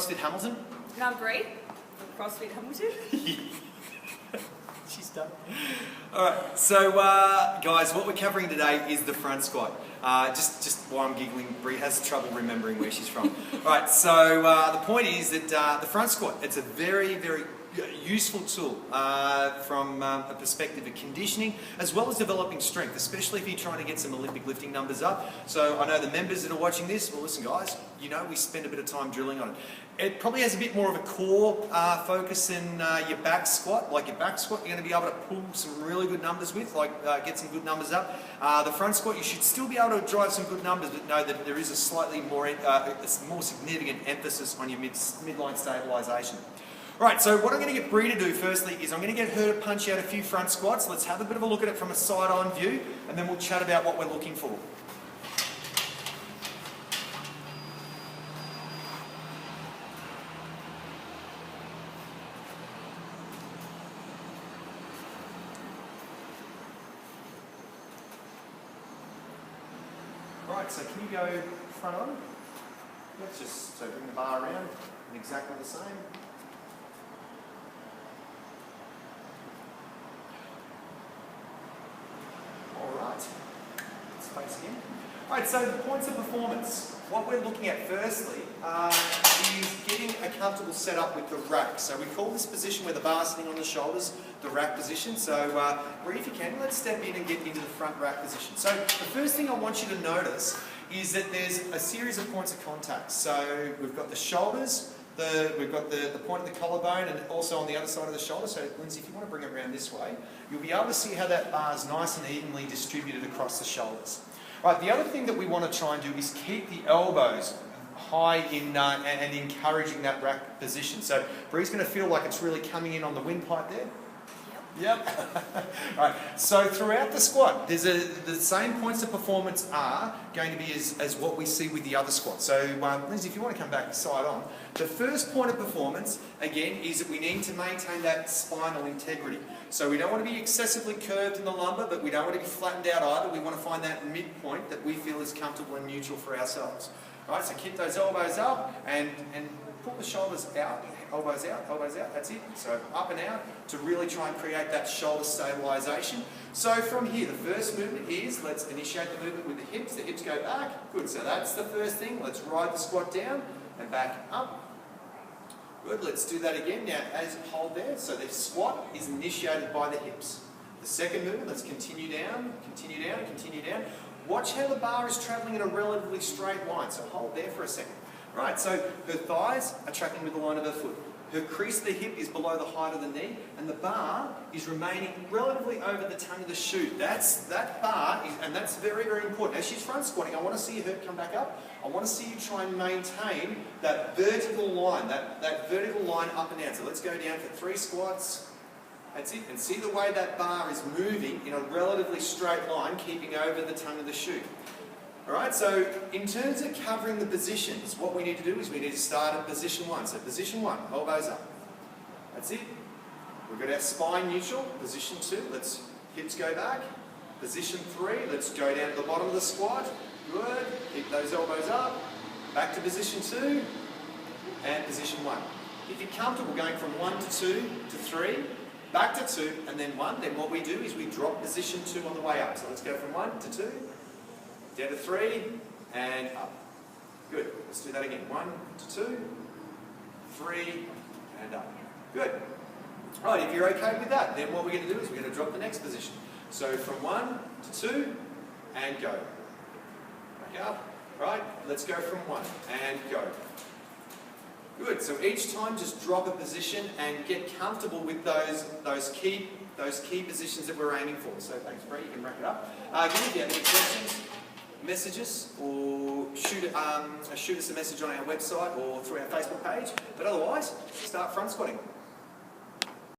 CrossFit Hamilton. And I'm Bree from CrossFit Hamilton. She's done. Alright, so guys, what we're covering today is the front squat. Just while I'm giggling, Bree has trouble remembering where she's from. Alright, so the point is that the front squat, it's a very, very useful tool from a perspective of conditioning as well as developing strength, especially if you're trying to get some Olympic lifting numbers up. So I know the members that are watching this, well listen guys, you know we spend a bit of time drilling on it. It probably has a bit more of a core focus than your back squat. Like your back squat, you're going to be able to pull some really good numbers with, like get some good numbers up. The front squat, you should still be able to drive some good numbers, but know that there is a slightly more, more significant emphasis on your midline stabilisation. Right, so what I'm going to get Bree to do firstly is I'm going to get her to punch out a few front squats. Let's have a bit of a look at it from a side-on view, and then we'll chat about what we're looking for. Right, so can you go front on? Let's just so bring the bar around and exactly the same. Let's face again. Alright, so the points of performance. What we're looking at firstly is getting a comfortable setup with the rack. So we call this position where the bar's sitting on the shoulders, the rack position. So Bree, if you can, let's step in and get into the front rack position. So the first thing I want you to notice is that there's a series of points of contact. So we've got the shoulders, we've got the point of the collarbone, and also on the other side of the shoulder. So Lindsay, if you want to bring it around this way, you'll be able to see how that bar is nice and evenly distributed across the shoulders. Right, the other thing that we want to try and do is keep the elbows high in and encouraging that rack position. So Bree's going to feel like it's really coming in on the windpipe there. Yep. Right. So throughout the squat, the same points of performance are going to be as what we see with the other squat. So Lindsay, if you want to come back side on, the first point of performance, again, is that we need to maintain that spinal integrity. So we don't want to be excessively curved in the lumbar, but we don't want to be flattened out either. We want to find that midpoint that we feel is comfortable and neutral for ourselves. All right, so keep those elbows up and pull the shoulders out. Elbows out, that's it. So up and out to really try and create that shoulder stabilisation. So from here, the first movement is, let's initiate the movement with the hips go back. Good, so that's the first thing. Let's ride the squat down and back up. Good, let's do that again. Now, as hold there, so the squat is initiated by the hips. The second movement, let's continue down, continue down, continue down. Watch how the bar is travelling in a relatively straight line, so hold there for a second. Right, so her thighs are tracking with the line of her foot. Her crease of the hip is below the height of the knee, and the bar is remaining relatively over the tongue of the chute. That bar, and that's very, very important. As she's front squatting, I want to see her come back up. I want to see you try and maintain that vertical line, that vertical line up and down. So let's go down for 3 squats. That's it. And see the way that bar is moving in a relatively straight line, keeping over the tongue of the chute. Alright, so in terms of covering the positions, what we need to do is we need to start at position 1. So position 1, elbows up. That's it. We've got our spine neutral. Position 2, let's hips go back. Position 3, let's go down to the bottom of the squat. Good. Keep those elbows up. Back to position 2 and position 1. If you're comfortable going from 1 to 2 to 3, back to 2 and then 1, then what we do is we drop position 2 on the way up. So let's go from 1 to 2. Down to 3, and up. Good. Let's do that again. 1 to 2, 3, and up. Good. Right, if you're okay with that, then what we're going to do is we're going to drop the next position. So from 1 to 2, and go. Back up. Right, let's go from 1, and go. Good. So each time just drop a position and get comfortable with those key positions that we're aiming for. So thanks, Bree. You can wrap it up. If you have any questions, messages, or shoot us a message on our website or through our Facebook page. But otherwise, start front squatting.